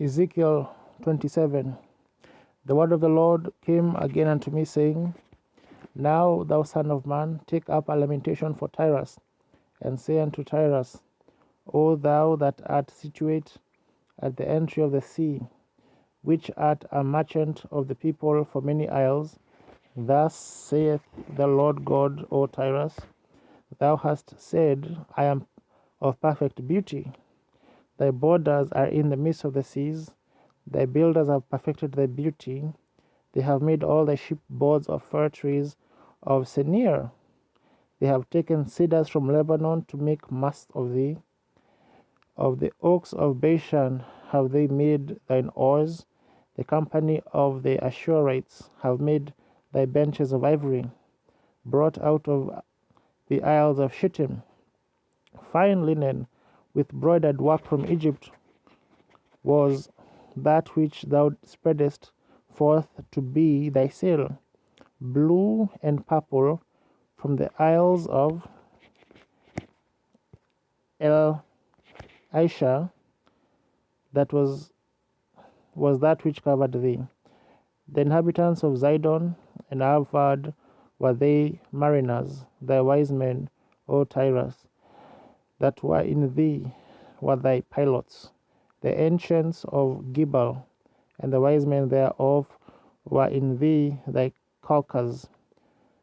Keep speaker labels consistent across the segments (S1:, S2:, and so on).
S1: Ezekiel 27. The word of the Lord came again unto me, saying, Now, thou son of man, take up a lamentation for Tyrus, and say unto Tyrus, O thou that art situate at the entry of the sea, which art a merchant of the people for many isles, thus saith the Lord God, O Tyrus, thou hast said, I am of perfect beauty. Thy borders are in the midst of the seas. Thy builders have perfected thy beauty. They have made all thy shipboards of fir trees of Senir. They have taken cedars from Lebanon to make masts of thee. Of the oaks of Bashan have they made thine oars. The company of the Ashurites have made thy benches of ivory, brought out of the isles of Shittim. Fine linen with broidered work from Egypt was that which thou spreadest forth to be thy sail. Blue and purple from the isles of El Aisha, that was that which covered thee. The inhabitants of Zidon and Arvad were they mariners, thy wise men, O Tyrus, that were in thee were thy pilots. The ancients of Gibal and the wise men thereof were in thee thy calkers.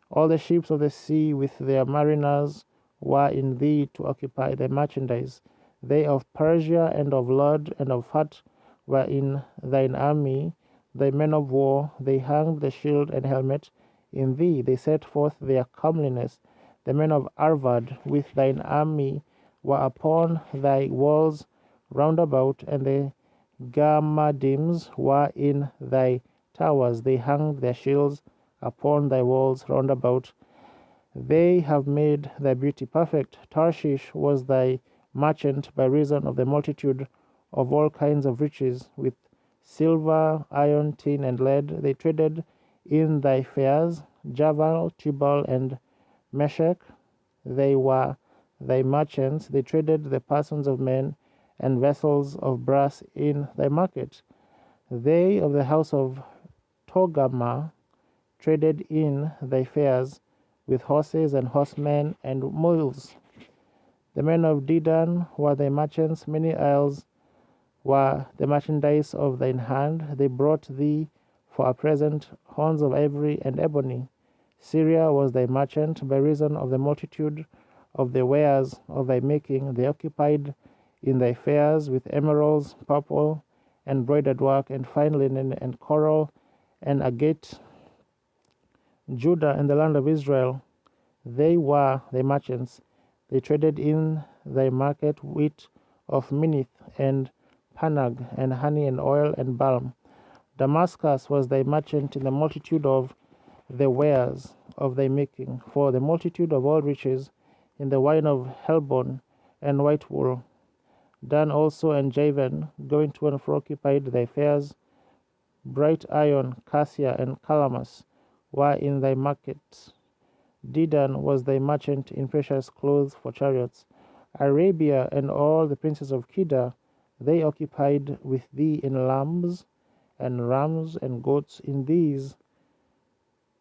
S1: All the ships of the sea with their mariners were in thee to occupy thy merchandise. They of Persia and of Lud and of Phut were in thine army. Thy men of war, they hanged the shield and helmet. In thee they set forth their comeliness. The men of Arvad with thine army were upon thy walls round about, and the Gammadims were in thy towers. They hung their shields upon thy walls round about. They have made thy beauty perfect. Tarshish was thy merchant by reason of the multitude of all kinds of riches, with silver, iron, tin, and lead. They traded in thy fairs. Javal, Tubal, and Meshech, they were thy merchants. They traded the persons of men and vessels of brass in thy market. They of the house of Togarmah traded in thy fairs with horses and horsemen and mules. The men of Dedan were thy merchants. Many isles were the merchandise of thine hand. They brought thee for a present horns of ivory and ebony. Syria was thy merchant by reason of the multitude of the wares of thy making. They occupied in thy fairs with emeralds, purple, and broidered work, and fine linen, and coral, and agate. Judah and the land of Israel, they were thy merchants. They traded in thy market wheat of Minnith and Panag, and honey and oil and balm. Damascus was thy merchant in the multitude of the wares of thy making, for the multitude of all riches in the wine of Helbon and white wool. Dan also and Javan, going to and fro, occupied thy fairs. Bright iron, cassia, and calamus were in thy market. Dedan was thy merchant in precious clothes for chariots. Arabia and all the princes of Kedar, they occupied with thee in lambs and rams and goats. In these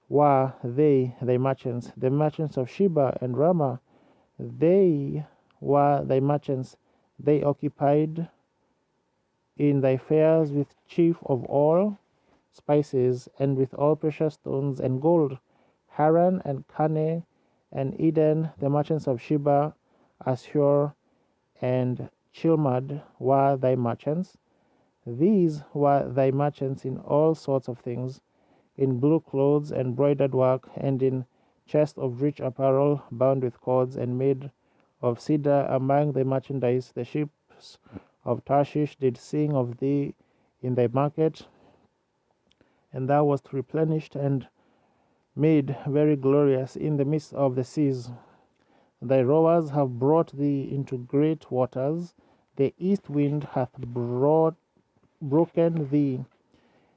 S1: were they thy merchants. The merchants of Sheba and Ramah, they were thy merchants. They occupied in thy fairs with chief of all spices, and with all precious stones and gold. Haran and Caneh and Eden, the merchants of Sheba, Ashur, and Chilmad were thy merchants. These were thy merchants in all sorts of things, in blue clothes and broidered work, and in chests of rich apparel bound with cords and made of cedar. Among thy merchandise the ships of Tarshish did sing of thee in thy market, and thou wast replenished and made very glorious in the midst of the seas. Thy rowers have brought thee into great waters. The east wind hath broken thee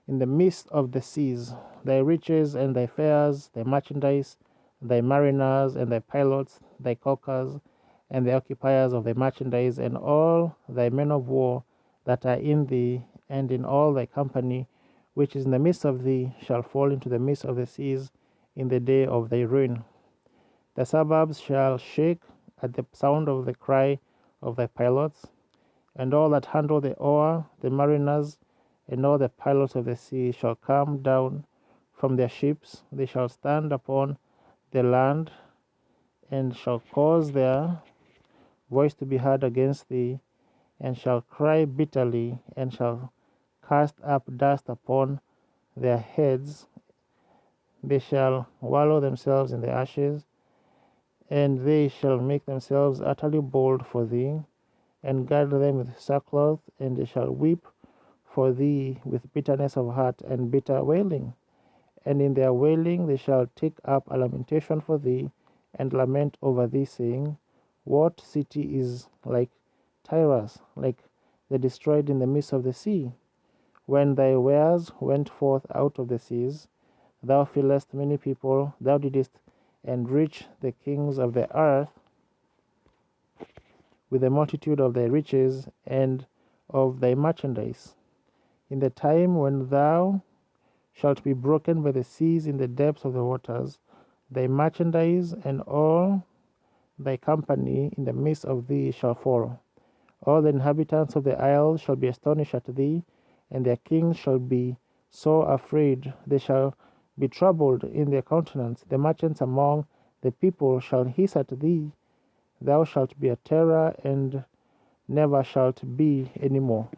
S1: in the midst of the seas. Thy riches and thy fairs, thy merchandise, thy mariners and thy pilots, thy caulkers, and the occupiers of thy merchandise, and all thy men of war that are in thee, and in all thy company which is in the midst of thee shall fall into the midst of the seas in the day of thy ruin. The suburbs shall shake at the sound of the cry of thy pilots, and all that handle the oar, the mariners, and all the pilots of the sea shall come down from their ships. They shall stand upon the land, and shall cause their voice to be heard against thee, and shall cry bitterly, and shall cast up dust upon their heads. They shall wallow themselves in the ashes, and they shall make themselves utterly bald for thee, and gird them with sackcloth, and they shall weep for thee with bitterness of heart and bitter wailing. And in their wailing they shall take up a lamentation for thee, and lament over thee, saying, What city is like Tyrus, like the destroyed in the midst of the sea? When thy wares went forth out of the seas, thou fillest many people, thou didst enrich the kings of the earth with the multitude of thy riches and of thy merchandise. In the time when thou shalt be broken by the seas in the depths of the waters, thy merchandise and all thy company in the midst of thee shall fall. All the inhabitants of the isles shall be astonished at thee, and their kings shall be so afraid, they shall be troubled in their countenance. The merchants among the people shall hiss at thee. Thou shalt be a terror, and never shalt be any more.